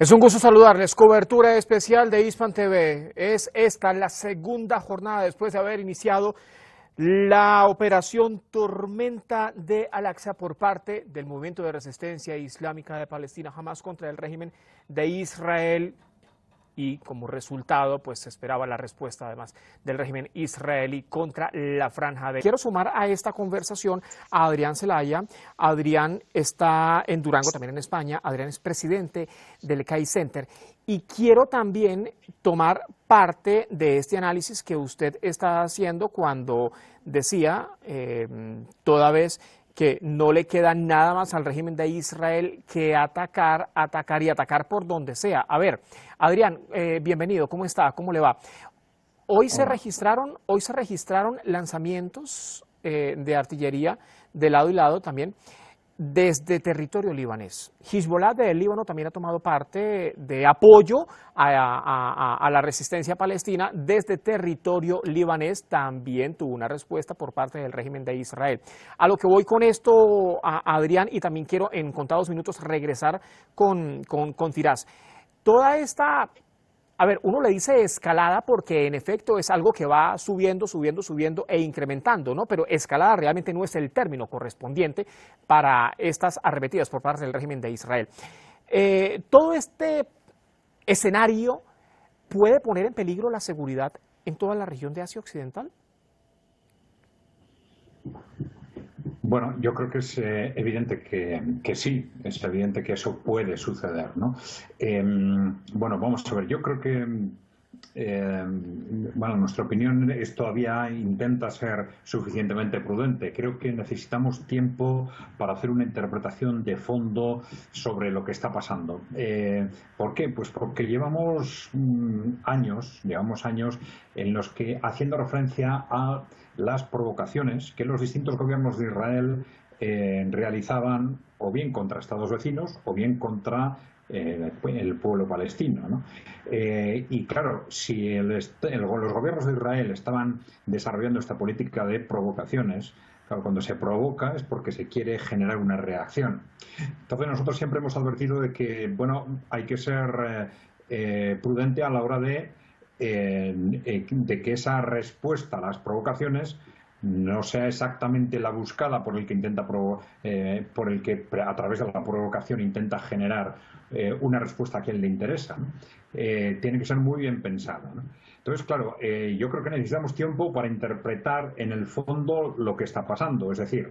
Es un gusto saludarles. Cobertura especial de Hispan TV. Es esta la segunda jornada después de haber iniciado la operación Tormenta de Al-Aqsa por parte del Movimiento de Resistencia Islámica de Palestina, Hamas, contra el régimen de Israel. Y como resultado, pues se esperaba la respuesta además del régimen israelí contra la franja de... Quiero sumar a esta conversación a Adrián Zelaya. Adrián está en Durango, también en España. Adrián es presidente del CAI Center. Y quiero también tomar parte de este análisis que usted está haciendo cuando decía, toda vez que no le queda nada más al régimen de Israel que atacar y atacar por donde sea. A ver, Adrián, bienvenido, ¿cómo está? ¿Cómo le va? Hoy se registraron lanzamientos de artillería de lado y lado también desde territorio libanés. Hezbollah del Líbano también ha tomado parte de apoyo a la resistencia palestina desde territorio libanés. También tuvo una respuesta por parte del régimen de Israel. A lo que voy con esto, Adrián, y también quiero en contados minutos regresar con Firas. Toda esta... A ver, uno le dice escalada porque en efecto es algo que va subiendo e incrementando, ¿no? Pero escalada realmente no es el término correspondiente para estas arremetidas por parte del régimen de Israel. Todo este escenario puede poner en peligro la seguridad en toda la región de Asia Occidental. Bueno, yo creo que es evidente que sí, es evidente que eso puede suceder, ¿no? Bueno, vamos a ver, yo creo que, bueno, nuestra opinión todavía intenta ser suficientemente prudente. Creo que necesitamos tiempo para hacer una interpretación de fondo sobre lo que está pasando. ¿Por qué? Pues porque llevamos años en los que, haciendo referencia a las provocaciones que los distintos gobiernos de Israel realizaban o bien contra estados vecinos o bien contra el pueblo palestino, ¿no? Y claro, si los gobiernos de Israel estaban desarrollando esta política de provocaciones, claro, cuando se provoca es porque se quiere generar una reacción. Entonces nosotros siempre hemos advertido de que, bueno, hay que ser prudente a la hora de que esa respuesta a las provocaciones no sea exactamente la buscada por el que por el que a través de la provocación intenta generar una respuesta a quien le interesa, ¿no? Tiene que ser muy bien pensada, ¿no? Entonces, claro, yo creo que necesitamos tiempo para interpretar en el fondo lo que está pasando, es decir,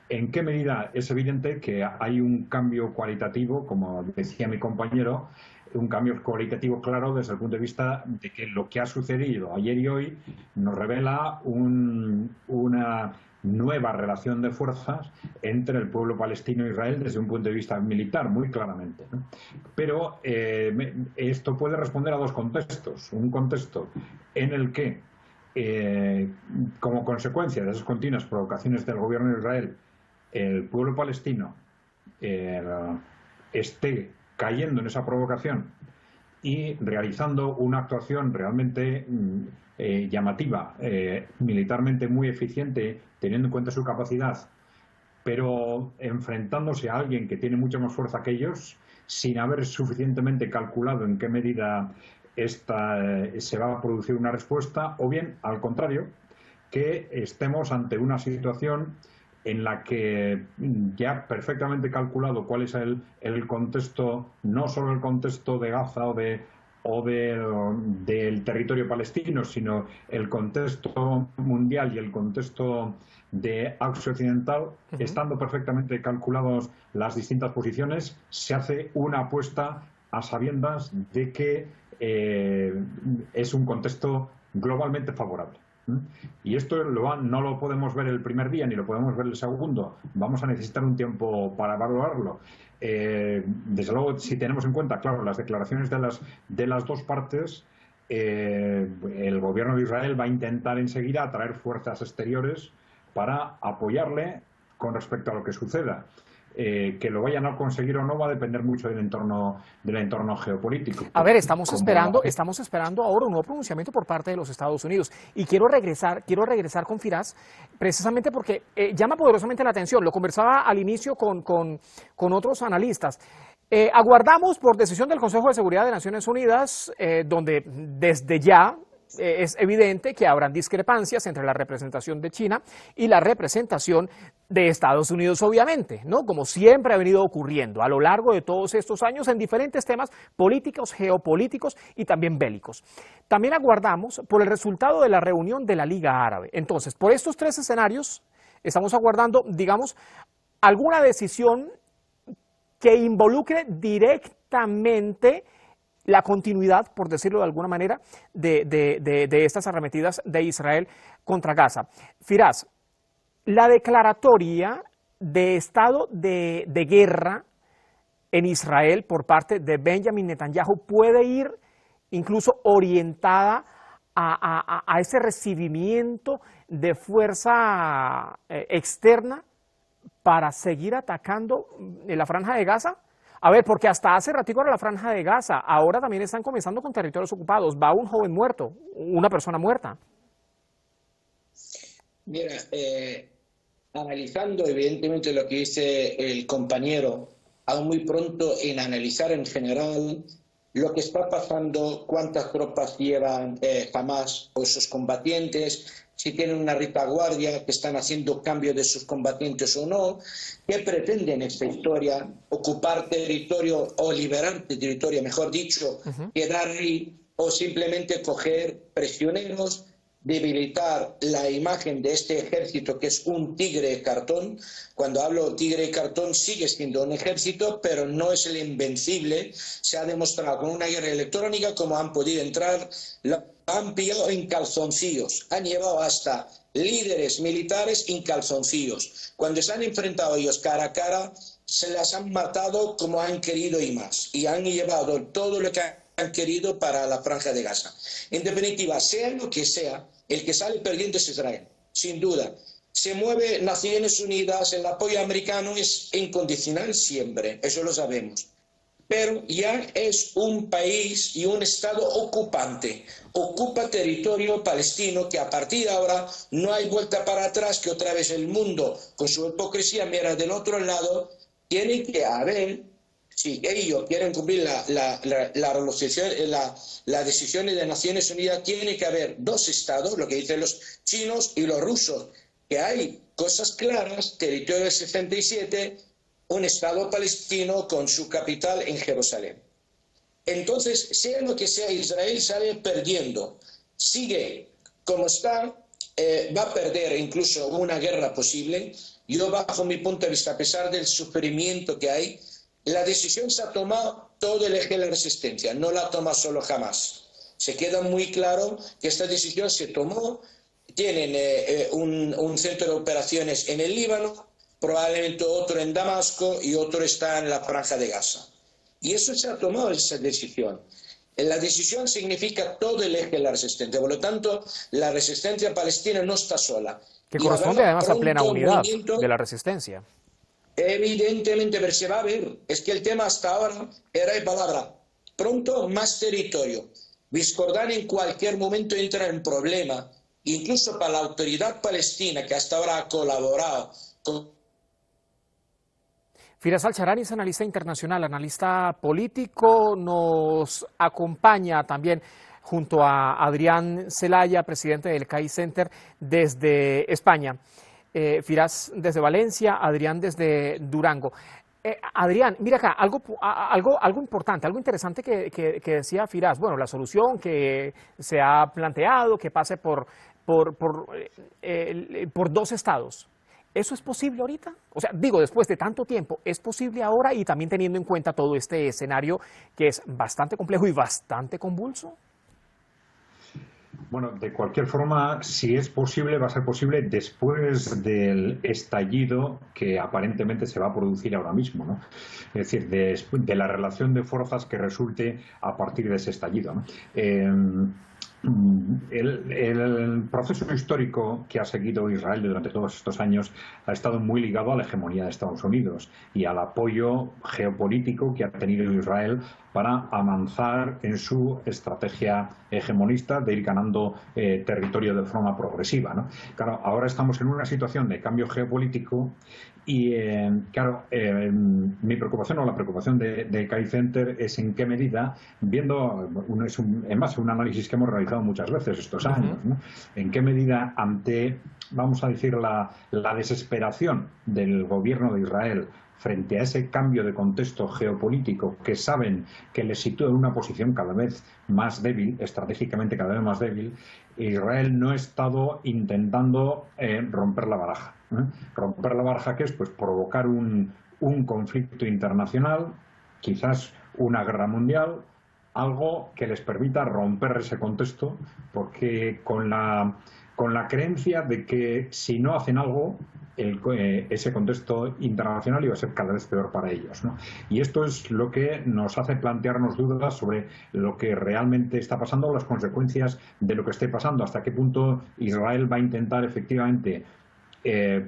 en qué medida es evidente que hay un cambio cualitativo, como decía mi compañero, un cambio cualitativo claro desde el punto de vista de que lo que ha sucedido ayer y hoy nos revela una nueva relación de fuerzas entre el pueblo palestino e Israel desde un punto de vista militar, muy claramente, ¿no? Pero esto puede responder a dos contextos. Un contexto en el que, como consecuencia de esas continuas provocaciones del gobierno de Israel, el pueblo palestino esté cayendo en esa provocación y realizando una actuación realmente llamativa, militarmente muy eficiente, teniendo en cuenta su capacidad, pero enfrentándose a alguien que tiene mucha más fuerza que ellos, sin haber suficientemente calculado en qué medida se va a producir una respuesta, o bien, al contrario, que estemos ante una situación en la que ya perfectamente calculado cuál es el contexto, no solo el contexto de Gaza del territorio palestino, sino el contexto mundial y el contexto de Asia Occidental, estando perfectamente calculados las distintas posiciones, se hace una apuesta a sabiendas de que es un contexto globalmente favorable. Y esto no lo podemos ver el primer día ni lo podemos ver el segundo. Vamos a necesitar un tiempo para evaluarlo. Desde luego, si tenemos en cuenta, claro, las declaraciones de las dos partes, el gobierno de Israel va a intentar enseguida atraer fuerzas exteriores para apoyarle con respecto a lo que suceda. Que lo vayan a conseguir o no va a depender mucho del entorno geopolítico. A ver, estamos esperando ahora un nuevo pronunciamiento por parte de los Estados Unidos. Y quiero regresar con Firas, precisamente porque llama poderosamente la atención. Lo conversaba al inicio con otros analistas. Aguardamos por decisión del Consejo de Seguridad de Naciones Unidas, donde desde ya es evidente que habrán discrepancias entre la representación de China y la representación de Estados Unidos, obviamente, ¿no? Como siempre ha venido ocurriendo a lo largo de todos estos años en diferentes temas políticos, geopolíticos y también bélicos. También aguardamos por el resultado de la reunión de la Liga Árabe. Entonces, por estos tres escenarios, estamos aguardando, digamos, alguna decisión que involucre directamente la continuidad, por decirlo de alguna manera, de estas arremetidas de Israel contra Gaza. Firas, la declaratoria de estado de guerra en Israel por parte de Benjamin Netanyahu puede ir incluso orientada a ese recibimiento de fuerza externa para seguir atacando en la Franja de Gaza. A ver, porque hasta hace ratico era la Franja de Gaza, ahora también están comenzando con territorios ocupados, va un joven muerto, una persona muerta. Mira, analizando evidentemente lo que dice el compañero, aún muy pronto en analizar en general lo que está pasando, cuántas tropas llevan Hamas o sus combatientes, si tienen una retaguardia, que están haciendo cambio de sus combatientes o no, qué pretenden esta historia, ocupar territorio o liberar territorio, mejor dicho, quedar ahí o simplemente coger prisioneros, debilitar la imagen de este ejército que es un tigre de cartón. Cuando hablo tigre de cartón sigue siendo un ejército, pero no es el invencible. Se ha demostrado con una guerra electrónica cómo han podido entrar, lo han pillado en calzoncillos, han llevado hasta líderes militares en calzoncillos. Cuando se han enfrentado ellos cara a cara, se las han matado como han querido y más, y han llevado todo lo que han querido para la Franja de Gaza. En definitiva, sea lo que sea, el que sale perdiendo es Israel, sin duda. Se mueve Naciones Unidas, el apoyo americano es incondicional siempre, eso lo sabemos. Pero ya es un país y un Estado ocupante, ocupa territorio palestino que a partir de ahora no hay vuelta para atrás, que otra vez el mundo con su hipocresía mira del otro lado. Tiene que haber, si ellos quieren cumplir las decisiones de Naciones Unidas, tiene que haber dos estados, lo que dicen los chinos y los rusos, que hay cosas claras, territorio del 67, un estado palestino con su capital en Jerusalén. Entonces, sea lo que sea, Israel sale perdiendo, sigue como está, va a perder incluso una guerra posible. Yo, bajo mi punto de vista, a pesar del sufrimiento que hay, la decisión se ha tomado todo el eje de la resistencia, no la toma solo Hamas. Se queda muy claro que esta decisión se tomó, tienen un centro de operaciones en el Líbano, probablemente otro en Damasco y otro está en la Franja de Gaza. Y eso se ha tomado, esa decisión. La decisión significa todo el eje de la resistencia, por lo tanto, la resistencia palestina no está sola. Que corresponde además a plena unidad de la resistencia. Evidentemente, pero se va a ver. Es que el tema hasta ahora era de palabra. Pronto más territorio. Cisjordania en cualquier momento entra en problema. Incluso para la autoridad palestina, que hasta ahora ha colaborado con... Firas Al-Sharani es analista internacional, analista político, nos acompaña también junto a Adrián Celaya, presidente del CAI Center desde España. Firas desde Valencia, Adrián desde Durango. Adrián, mira acá, algo importante, algo interesante que decía Firas. Bueno, la solución que se ha planteado, que pase por dos estados. ¿Eso es posible ahorita? O sea, digo, después de tanto tiempo, ¿es posible ahora y también teniendo en cuenta todo este escenario que es bastante complejo y bastante convulso? Bueno, de cualquier forma, si es posible, va a ser posible después del estallido que aparentemente se va a producir ahora mismo, ¿no? Es decir, de la relación de fuerzas que resulte a partir de ese estallido, ¿no? El proceso histórico que ha seguido Israel durante todos estos años ha estado muy ligado a la hegemonía de Estados Unidos y al apoyo geopolítico que ha tenido Israel para avanzar en su estrategia hegemonista de ir ganando territorio de forma progresiva, ¿no? Claro, ahora estamos en una situación de cambio geopolítico Y claro, mi preocupación o la preocupación de KAI Center es en qué medida, viendo, además un análisis que hemos realizado muchas veces estos años, ¿no? En qué medida ante, vamos a decir, la desesperación del gobierno de Israel frente a ese cambio de contexto geopolítico que saben que les sitúa en una posición cada vez más débil, estratégicamente cada vez más débil, Israel no ha estado intentando romper la baraja. Romper la baraja, ¿qué es? Pues provocar un conflicto internacional, quizás una guerra mundial, algo que les permita romper ese contexto, porque con la creencia de que si no hacen algo, ese contexto internacional iba a ser cada vez peor para ellos, ¿no? Y esto es lo que nos hace plantearnos dudas sobre lo que realmente está pasando, las consecuencias de lo que esté pasando, hasta qué punto Israel va a intentar efectivamente.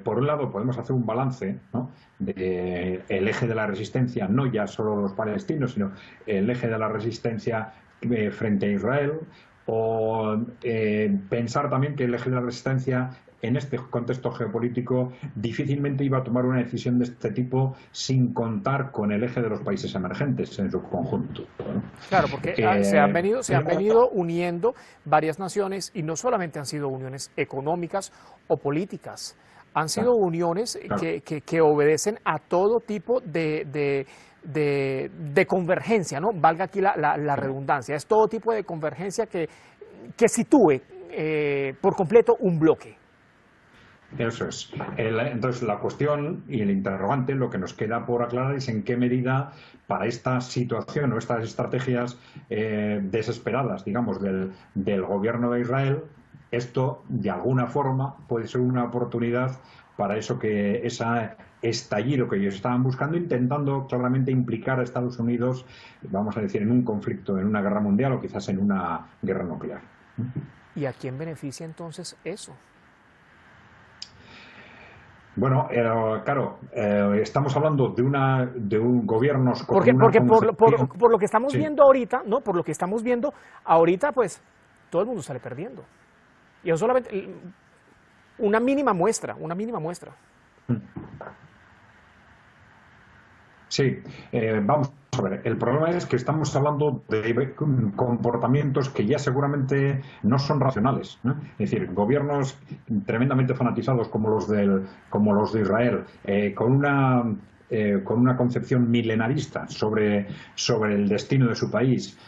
Por un lado, podemos hacer un balance, ¿no?, del eje de la resistencia, no ya solo los palestinos, sino el eje de la resistencia frente a Israel, o pensar también que el eje de la resistencia en este contexto geopolítico difícilmente iba a tomar una decisión de este tipo sin contar con el eje de los países emergentes en su conjunto, ¿no? Claro, porque se han venido uniendo varias naciones, y no solamente han sido uniones económicas o políticas, han sido uniones que obedecen a todo tipo de convergencia, ¿no? Valga aquí la redundancia, es todo tipo de convergencia que sitúe por completo un bloque. Eso es. Entonces, la cuestión y el interrogante, lo que nos queda por aclarar es en qué medida para esta situación o estas estrategias desesperadas, digamos, del gobierno de Israel, esto de alguna forma puede ser una oportunidad para eso, que ese estallido que ellos estaban buscando, intentando claramente implicar a Estados Unidos, vamos a decir, en un conflicto, en una guerra mundial o quizás en una guerra nuclear. ¿Y a quién beneficia entonces eso? Bueno, claro, estamos hablando de un gobierno con porque una por lo que estamos viendo ahorita, ¿no? Por lo que estamos viendo ahorita, pues todo el mundo sale perdiendo. Y eso solamente una mínima muestra. Sí, vamos a ver, el problema es que estamos hablando de comportamientos que ya seguramente no son racionales, ¿no? Es decir, gobiernos tremendamente fanatizados como los de Israel, con una concepción milenarista sobre el destino de su país,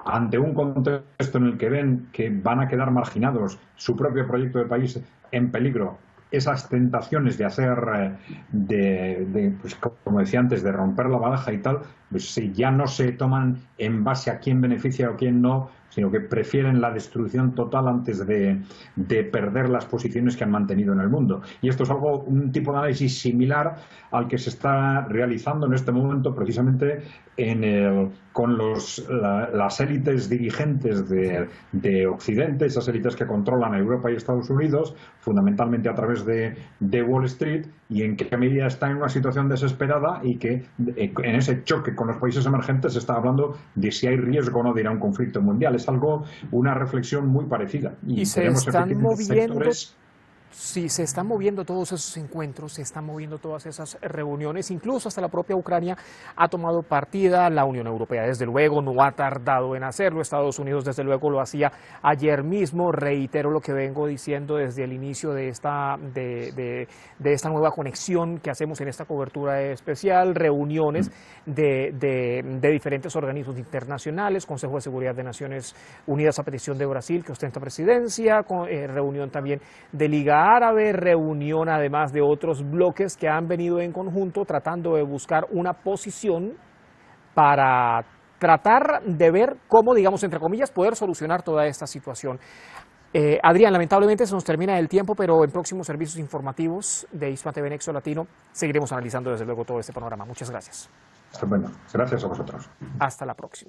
ante un contexto en el que ven que van a quedar marginados, su propio proyecto de país en peligro. Esas tentaciones de hacer, pues, como decía antes, de romper la baraja y tal, pues si ya no se toman en base a quién beneficia o quién no, sino que prefieren la destrucción total antes de perder las posiciones que han mantenido en el mundo. Y esto es un tipo de análisis similar al que se está realizando en este momento precisamente con las élites dirigentes de Occidente, esas élites que controlan Europa y Estados Unidos, fundamentalmente a través de Wall Street, y en qué medida están en una situación desesperada y que en ese choque con los países emergentes se está hablando de si hay riesgo o no de ir a un conflicto mundial. Es una reflexión muy parecida. Y se están moviendo. Sí, se están moviendo todos esos encuentros, se están moviendo todas esas reuniones, incluso hasta la propia Ucrania ha tomado partida, la Unión Europea desde luego no ha tardado en hacerlo, Estados Unidos desde luego lo hacía ayer mismo. Reitero lo que vengo diciendo desde el inicio de esta nueva conexión que hacemos en esta cobertura especial, reuniones de diferentes organismos internacionales, Consejo de Seguridad de Naciones Unidas a petición de Brasil, que ostenta presidencia, reunión también de Liga Árabe, reunión además de otros bloques que han venido en conjunto tratando de buscar una posición para tratar de ver cómo, digamos, entre comillas, poder solucionar toda esta situación. Adrián, lamentablemente se nos termina el tiempo, pero en próximos servicios informativos de Hispan TV Nexo Latino seguiremos analizando desde luego todo este panorama. Muchas gracias. Estupendo. Gracias a vosotros. Hasta la próxima.